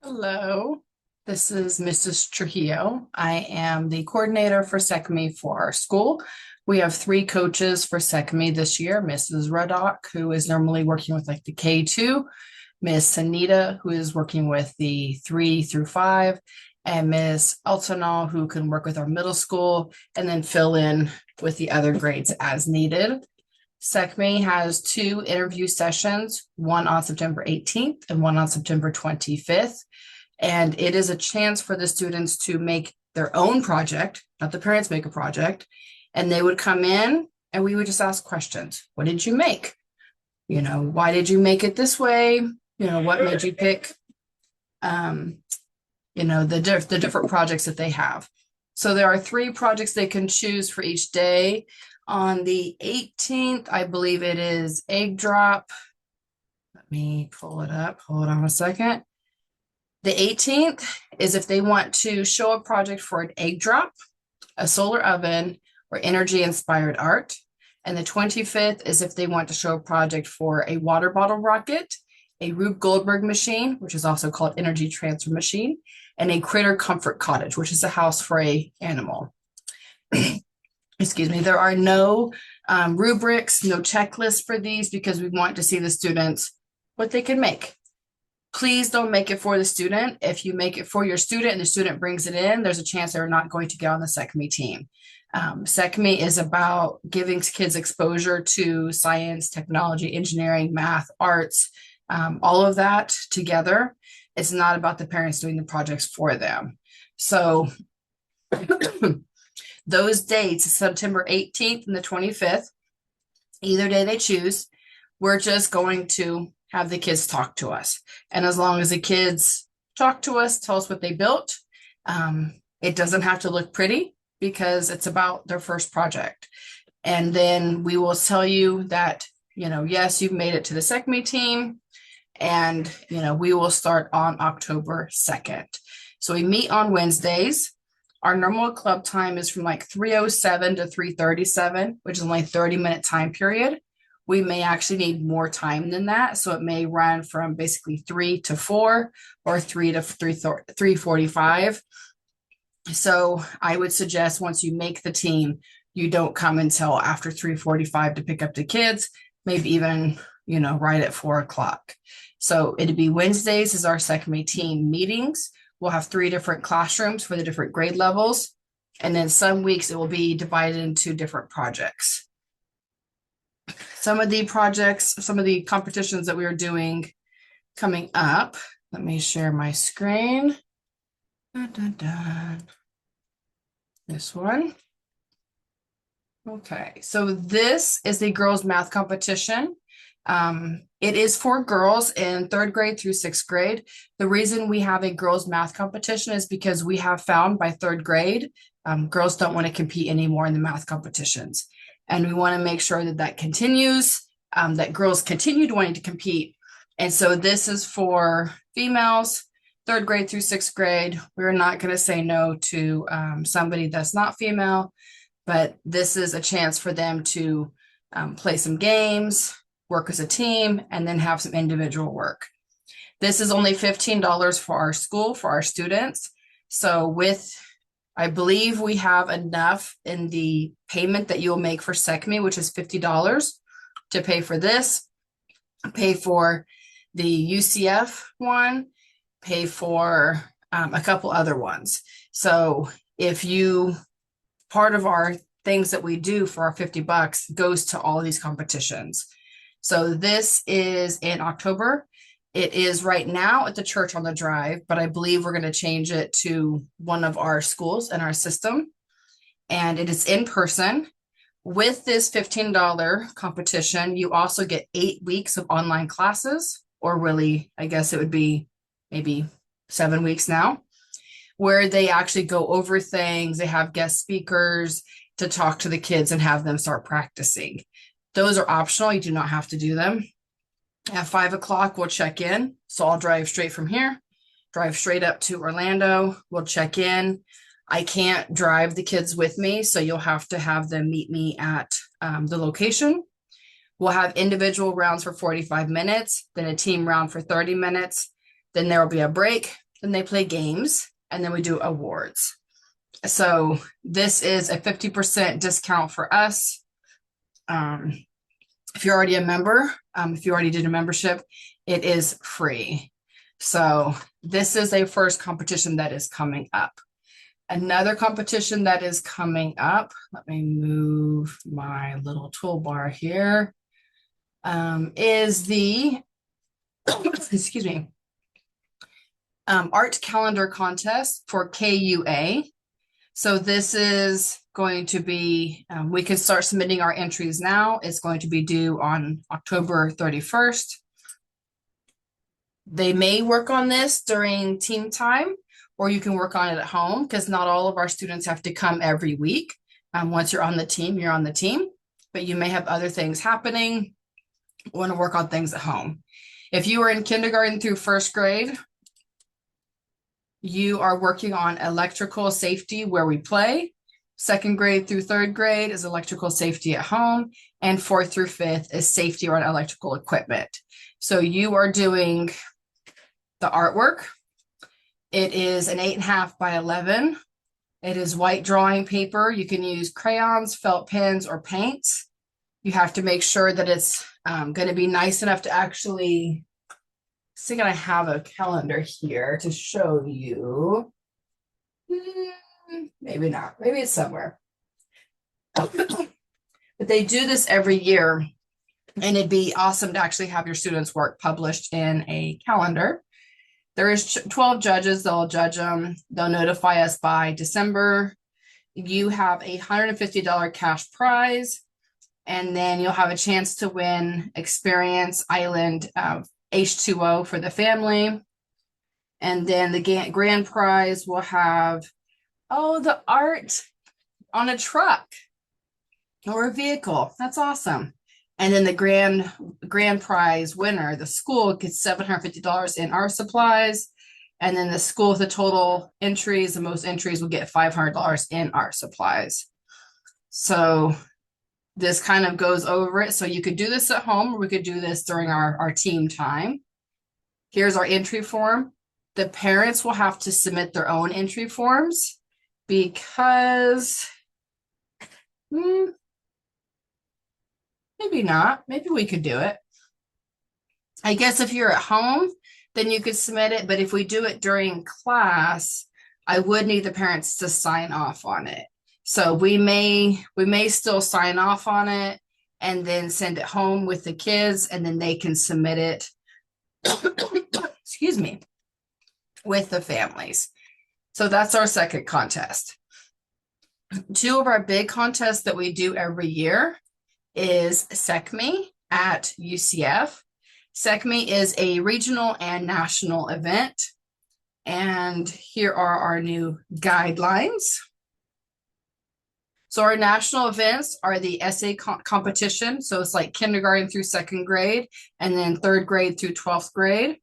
Hello, this is Mrs. Trujillo. I am the coordinator for SECME for our school. We have three coaches for SECME this year, Mrs. Ruddock, who is normally working with like the K2, Miss Anita, who is working with the 3 through 5, and Miss Eltonal, who can work with our middle school and then fill in with the other grades as needed. SECME has two interview sessions, one on September 18th and one on September 25th. And it is a chance for the students to make their own project, not the parents make a project. And they would come in and we would just ask questions. What did you make? Why did you make it this way? What made you pick, the different projects that they have. So there are three projects they can choose for each day. On the 18th, I believe it is egg drop. Let me pull it up. Hold on a second. The 18th is if they want to show a project for an egg drop, a solar oven, or energy inspired art. And the 25th is if they want to show a project for a water bottle rocket, a Rube Goldberg machine, which is also called energy transfer machine, and a critter comfort cottage, which is a house for a animal. Excuse me, there are no rubrics, no checklists for these because we want to see the students what they can make. Please don't make it for the student. If you make it for your student and the student brings it in, there's a chance they're not going to get on the SECME team. SECME is about giving kids exposure to science, technology, engineering, math, arts, all of that together. It's not about the parents doing the projects for them. So those dates, September 18th and the 25th, either day they choose, we're just going to have the kids talk to us. And as long as the kids talk to us, tell us what they built, it doesn't have to look pretty because it's about their first project. And then we will tell you that, yes, you've made it to the SECME team. And, we will start on October 2nd. So we meet on Wednesdays. Our normal club time is from like 3:07 to 3:37, which is only a 30-minute time period. We may actually need more time than that. So it may run from basically 3 to 4 or 3 to 3:45. So I would suggest once you make the team, you don't come until after 3:45 to pick up the kids, maybe even, right at 4 o'clock. So it'd be Wednesdays is our SECME team meetings. We'll have 3 different classrooms for the different grade levels. And then some weeks it will be divided into different projects. Some of the projects, some of the competitions that we are doing coming up. Let me share my screen. Dun, dun, dun. This one. Okay, so this is the girls' math competition. It is for girls in 3rd grade through 6th grade. The reason we have a girls' math competition is because we have found by 3rd grade, girls don't want to compete anymore in the math competitions. And we want to make sure that that continues, that girls continue wanting to compete. And so this is for females, 3rd grade through 6th grade. We're not going to say no to somebody that's not female, but this is a chance for them to play some games, work as a team, and then have some individual work. This is only $15 for our school, for our students. So I believe we have enough in the payment that you'll make for SECME, which is $50 to pay for this, pay for the UCF one, pay for a couple other ones. So part of our things that we do for our $50 goes to all of these competitions. So this is in October. It is right now at the church on the drive, but I believe we're going to change it to one of our schools in our system. And it is in person. With this $15 competition, you also get 8 weeks of online classes, or really, I guess it would be maybe 7 weeks now, where they actually go over things. They have guest speakers to talk to the kids and have them start practicing. Those are optional. You do not have to do them. At 5 o'clock, we'll check in. So I'll drive straight from here, drive straight up to Orlando. We'll check in. I can't drive the kids with me, so you'll have to have them meet me at the location. We'll have individual rounds for 45 minutes, then a team round for 30 minutes. Then there will be a break, then they play games, and then we do awards. So this is a 50% discount for us. If you're already a member, if you already did a membership, it is free. So this is a first competition that is coming up. Another competition that is coming up, let me move my little toolbar here, is the, excuse me, Art Calendar Contest for KUA. So this is going to be, we can start submitting our entries now. It's going to be due on October 31st. They may work on this during team time, or you can work on it at home, because not all of our students have to come every week. Once you're on the team, you're on the team, but you may have other things happening, want to work on things at home. If you are in kindergarten through first grade, you are working on electrical safety where we play. Second grade through third grade is electrical safety at home, and fourth through fifth is safety around electrical equipment. So you are doing the artwork. It is an 8.5 by 11. It is white drawing paper. You can use crayons, felt pens, or paints. You have to make sure that it's going to be nice enough to actually, I think I have a calendar here to show you. Maybe not. Maybe it's somewhere. But they do this every year, and it'd be awesome to actually have your students' work published in a calendar. There is 12 judges. They'll judge them. They'll notify us by December. You have a $150 cash prize, and then you'll have a chance to win Experience Island H2O for the family. And then the grand prize will have, the art on a truck or a vehicle. That's awesome. And then the grand prize winner, the school, gets $750 in art supplies. And then the school with the total entries, the most entries, will get $500 in art supplies. So this kind of goes over it. So you could do this at home, or we could do this during our team time. Here's our entry form. The parents will have to submit their own entry forms, because maybe not. Maybe we could do it. I guess if you're at home, then you could submit it. But if we do it during class, I would need the parents to sign off on it. So we may still sign off on it and then send it home with the kids, and then they can submit it, excuse me, with the families. So that's our second contest. Two of our big contests that we do every year is SECME at UCF. SECME is a regional and national event. And here are our new guidelines. So our national events are the essay competition. So it's like kindergarten through second grade, and then third grade through 12th grade.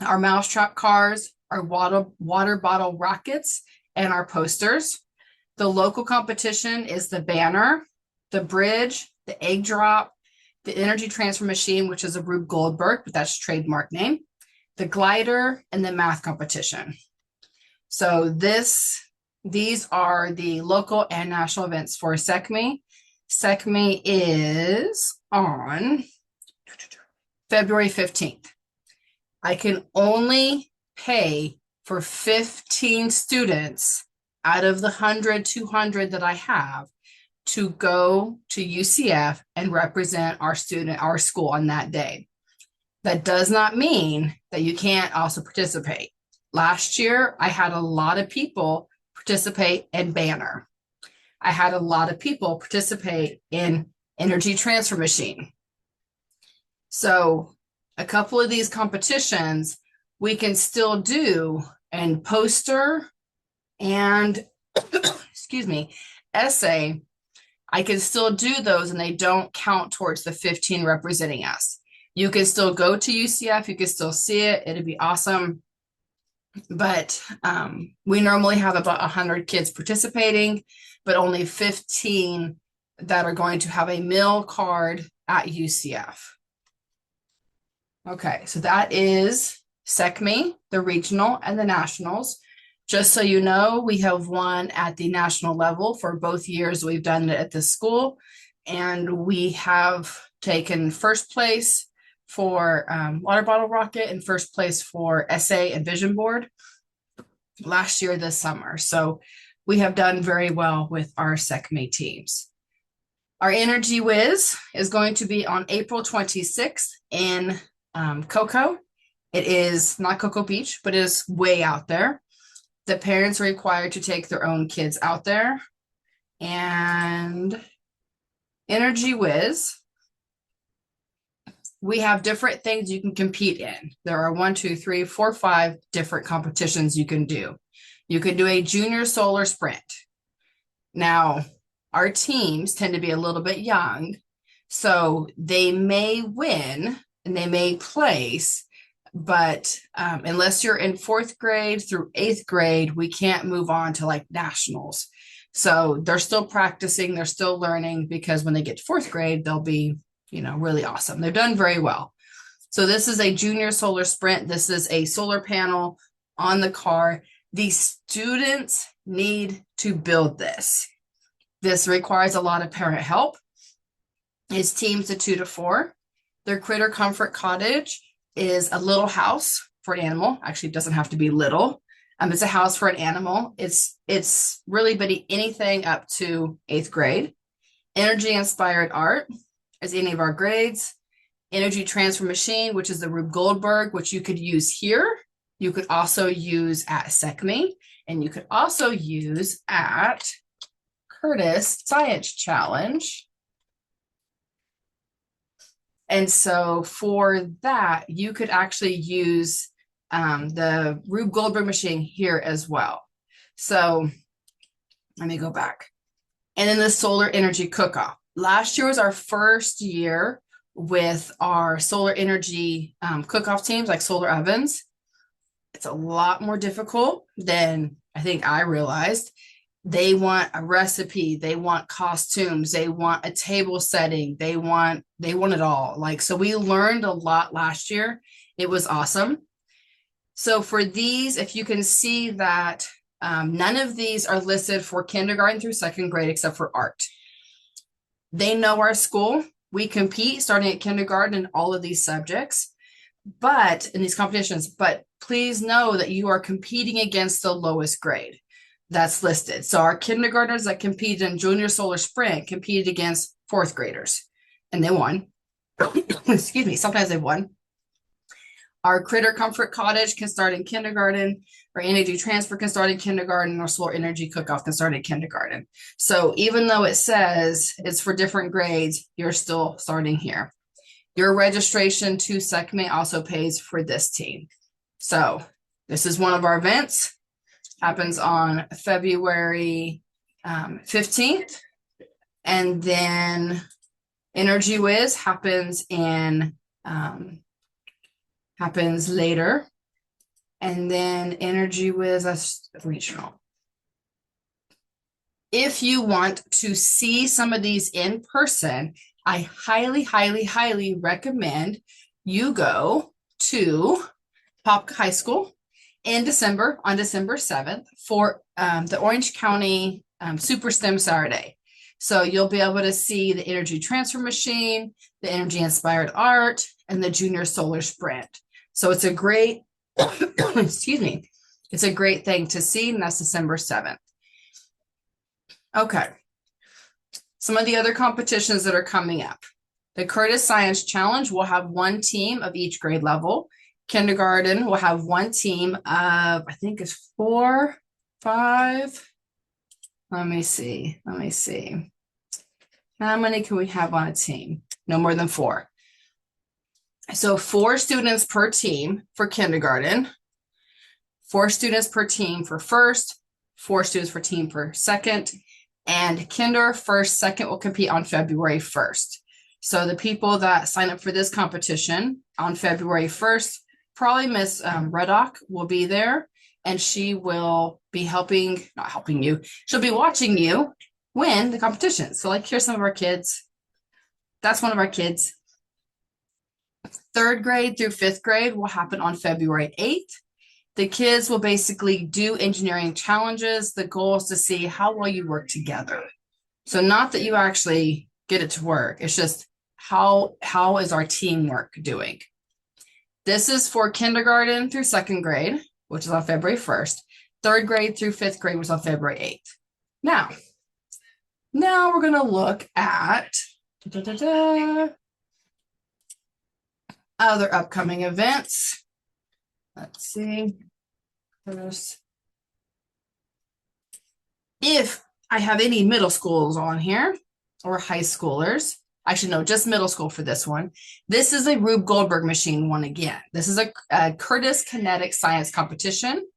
Our mousetrap cars, our water bottle rockets, and our posters. The local competition is the banner, the bridge, the egg drop, the energy transfer machine, which is a Rube Goldberg, but that's trademark name, the glider, and the math competition. So these are the local and national events for SECME. SECME is on February 15th. I can only pay for 15 students out of the 100, 200 that I have to go to UCF and represent our school on that day. That does not mean that you can't also participate. Last year, I had a lot of people participate in banner. I had a lot of people participate in energy transfer machine. So a couple of these competitions we can still do, and poster and excuse me, essay, I can still do those, and they don't count towards the 15 representing us. You can still go to UCF, you can still see it, it'd be awesome. But we normally have about 100 kids participating, but only 15 that are going to have a meal card at UCF. Okay, so that is SECME, the regional, and the nationals. Just so you know, we have won at the national level for both years we've done it at this school. And we have taken first place for water bottle rocket and first place for essay and vision board last year this summer. So we have done very well with our SECME teams. Our Energy Whiz is going to be on April 26th in Cocoa. It is not Cocoa Beach, but it is way out there. The parents are required to take their own kids out there. And Energy Whiz, we have different things you can compete in. There are 1, 2, 3, 4, 5 different competitions you can do. You can do a junior solar sprint. Now, our teams tend to be a little bit young, so they may win and they may place, but unless you're in 4th grade through 8th grade, we can't move on to like nationals. So they're still practicing, they're still learning, because when they get to 4th grade, they'll be, really awesome. They've done very well. So this is a junior solar sprint. This is a solar panel on the car. The students need to build this. This requires a lot of parent help. It's teams of 2 to 4. Their Critter Comfort Cottage is a little house for an animal. Actually, it doesn't have to be little. It's a house for an animal. It's really bitty, anything up to 8th grade. Energy Inspired Art is any of our grades. Energy Transfer Machine, which is the Rube Goldberg, which you could use here. You could also use at SECME, and you could also use at Curtis Science Challenge. And so for that, you could actually use the Rube Goldberg machine here as well. So let me go back. And then the Solar Energy Cook-Off. Last year was our first year with our solar energy cook-off teams, like solar ovens. It's a lot more difficult than I think I realized. They want a recipe, they want costumes, they want a table setting, they want it all. So we learned a lot last year. It was awesome. So for these, if you can see that none of these are listed for kindergarten through 2nd grade except for art. They know our school. We compete starting at kindergarten in all of these subjects, but in these competitions, but please know that you are competing against the lowest grade that's listed. So our kindergartners that competed in junior solar sprint competed against 4th graders, and they won. Excuse me, sometimes they won. Our Critter Comfort Cottage can start in kindergarten. Our Energy Transfer can start in kindergarten. Our Solar Energy Cook-Off can start in kindergarten. So even though it says it's for different grades, you're still starting here. Your registration to SECME also pays for this team. So this is one of our events. Happens on February 15th. And then Energy Whiz happens later. And then Energy Whiz, that's regional. If you want to see some of these in person, I highly, highly, highly recommend you go to Popka High School in December, on December 7th, for the Orange County Super STEM Saturday. So you'll be able to see the Energy Transfer Machine, the Energy Inspired Art, and the Junior Solar Sprint. So it's a great, excuse me, it's a great thing to see, and that's December 7th. Okay. Some of the other competitions that are coming up. The Curtis Science Challenge will have 1 team of each grade level. Kindergarten will have 1 team of, I think it's 4, 5. Let me see. How many can we have on a team? No more than 4. So 4 students per team for kindergarten, 4 students per team for first, 4 students per team for second, and kinder, first, second will compete on February 1st. So the people that sign up for this competition on February 1st, probably Miss Reddock will be there, and she will be not helping you, she'll be watching you win the competition. So here's some of our kids. That's one of our kids. Third grade through fifth grade will happen on February 8th. The kids will basically do engineering challenges. The goal is to see how well you work together. So not that you actually get it to work. It's just how is our teamwork doing? This is for kindergarten through second grade, which is on February 1st. Third grade through fifth grade was on February 8th. Now we're going to look at other upcoming events. Let's see. If I have any middle schools on here or high schoolers, I should know just middle school for this one. This is a Rube Goldberg machine one again. This is a Curtis Kinetic science competition,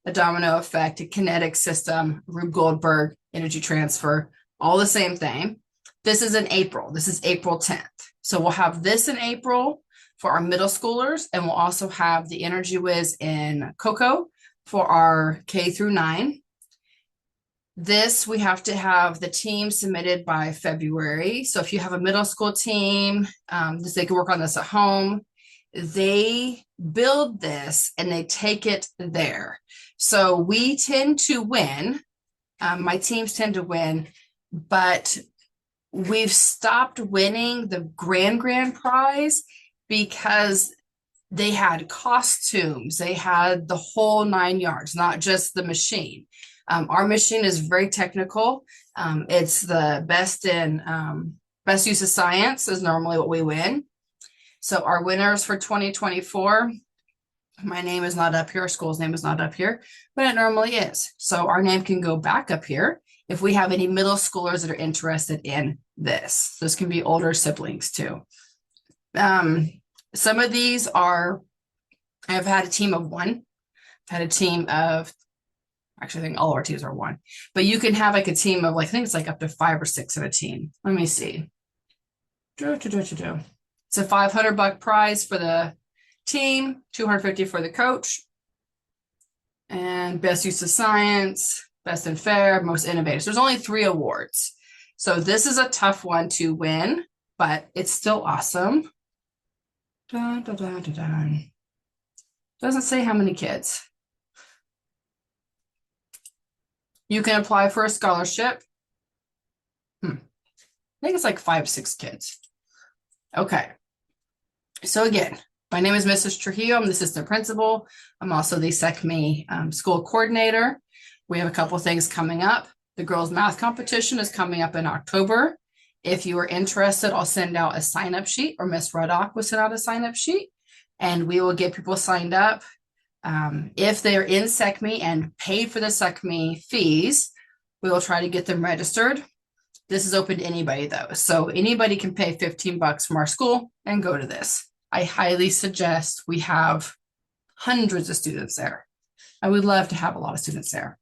a domino effect, a kinetic system, Rube Goldberg, energy transfer, all the same thing. This is in April. This is April 10th. So we'll have this in April for our middle schoolers, and we'll also have the Energy Whiz in Cocoa for our K through 9. This, we have to have the team submitted by February. So if you have a middle school team, they can work on this at home. They build this and they take it there. So we tend to win. My teams tend to win, but we've stopped winning the grand prize because they had costumes. They had the whole 9 yards, not just the machine. Our machine is very technical. It's the best use of science is normally what we win. So our winners for 2024, my name is not up here, our school's name is not up here, but it normally is. So our name can go back up here if we have any middle schoolers that are interested in this. This can be older siblings too. Some of these are, I've had a team of one, I've had a team of, actually, I think all our teams are one, but you can have like a team of like, I think it's like up to 5 or 6 in a team. Let me see. It's a $500 prize for the team, $250 for the coach, and best use of science, best and fair, most innovative. So there's only 3 awards. So this is a tough one to win, but it's still awesome. Doesn't say how many kids. You can apply for a scholarship. I think it's like 5, 6 kids. Okay. So again, my name is Mrs. Trujillo. I'm the assistant principal. I'm also the SECME school coordinator. We have a couple things coming up. The girls' math competition is coming up in October. If you are interested, I'll send out a sign-up sheet, or Miss Ruddock will send out a sign-up sheet, and we will get people signed up. If they're in SECME and paid for the SECME fees, we will try to get them registered. This is open to anybody though. So anybody can pay $15 from our school and go to this. I highly suggest. We have hundreds of students there. I would love to have a lot of students there.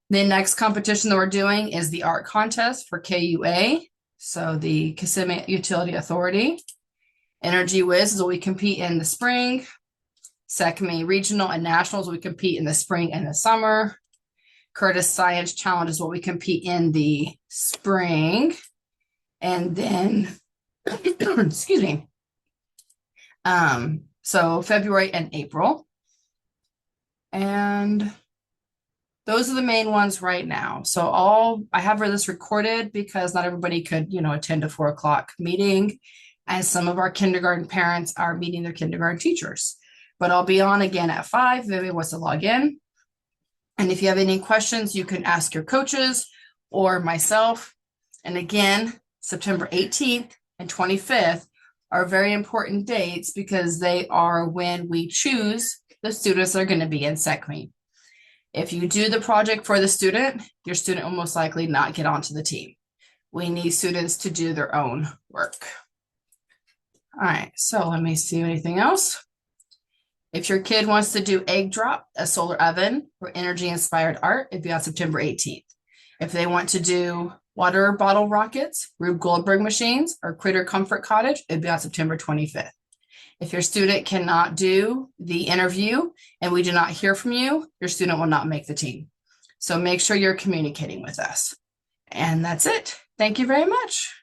The next competition that we're doing is the art contest for KUA. So the Kissimmee Utility Authority. Energy Whiz is what we compete in the spring. SECME Regional and Nationals, we compete in the spring and the summer. Curtis Science Challenge is what we compete in the spring. And then, excuse me. So February and April. And those are the main ones right now. So I have this recorded because not everybody could, attend a 4 o'clock meeting. And some of our kindergarten parents are meeting their kindergarten teachers. But I'll be on again at 5 if anybody wants to log in. And if you have any questions, you can ask your coaches or myself. And again, September 18th and 25th are very important dates because they are when we choose the students that are going to be in SECME. If you do the project for the student, your student will most likely not get onto the team. We need students to do their own work. All right, so let me see anything else. If your kid wants to do egg drop, a solar oven, or energy inspired art, it'd be on September 18th. If they want to do water bottle rockets, Rube Goldberg machines, or critter comfort cottage, it'd be on September 25th. If your student cannot do the interview and we do not hear from you, your student will not make the team. So make sure you're communicating with us. And that's it. Thank you very much.